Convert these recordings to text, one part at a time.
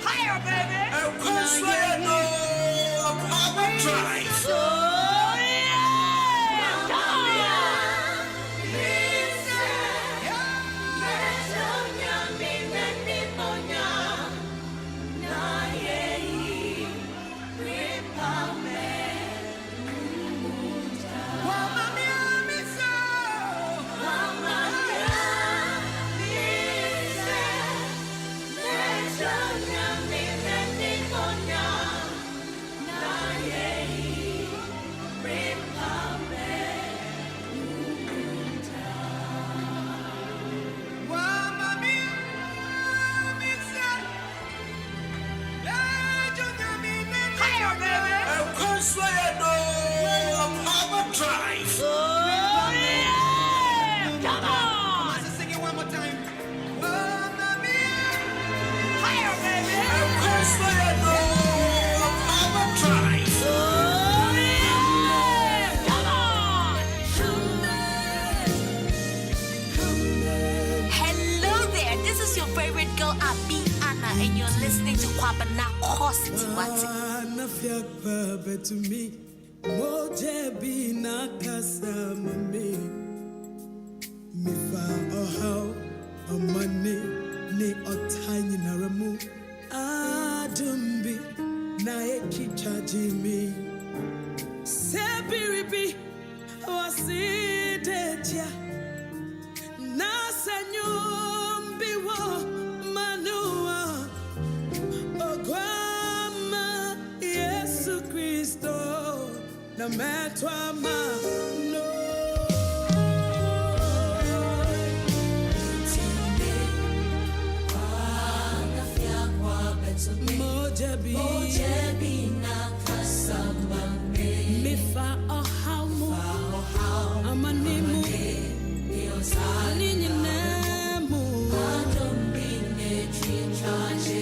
Higher, baby. Of course, I know Papa Drive. Oh, yeah. Come Of course, I know Papa Drive. Oh, yeah. Come on. Sing it one more time. Higher, baby. Of course, I know Papa Drive. Oh, yeah. Come on. Hello there. This is your favorite girl, Abi Anna, and you're listening to Kwabena Costy. What's it? Baba to me, moje bina kasa mami, mi fa ohao, amani ni otani naramu, adumbi na ekichaji mi, sebiribi wasideja, na senyumbi wo manua, ogwama Yesu Kristo na metwa mano. Mojebi na kasambame mifa ohamu amanimu ninyi nemu adombine chichaje.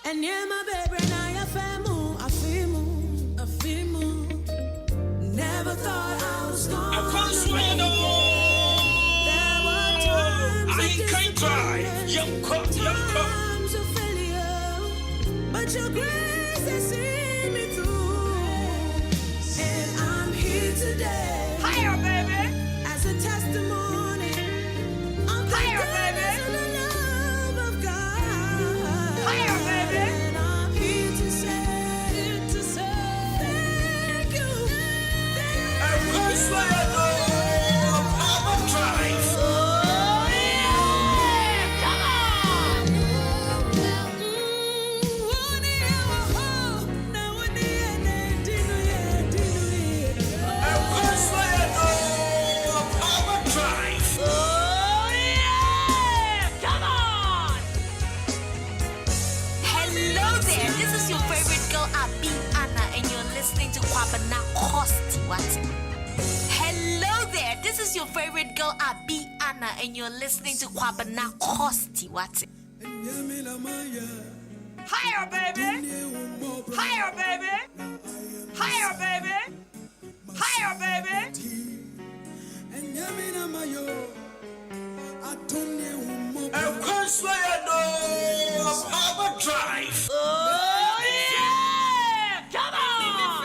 And yeah, my baby, now you afimu. Never thought I was gonna. Of course, I know There were times I can drive. Young cop. times of failure, but your grace has seen me through, and I'm here today Higher, baby. as a testimony of the Higher, baby. goodness and the love of God. Higher, baby. And I'm here to say thank you. Of course, I know Papa Drive. Oh, yeah. Come on. Of course, I know Papa Drive. Oh, yeah. Come on. Hello there. This is your favorite girl, Abi Anna, and you're listening to Kwabena Costy. What's it? Hello there. This is your favorite girl, Abi Anna, and you're listening to Kwabena Costy. What's it? Higher, baby. Higher, baby. Higher, baby. Higher, baby. Of course, I know Papa Drive. Oh, yeah. Come on.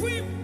creep.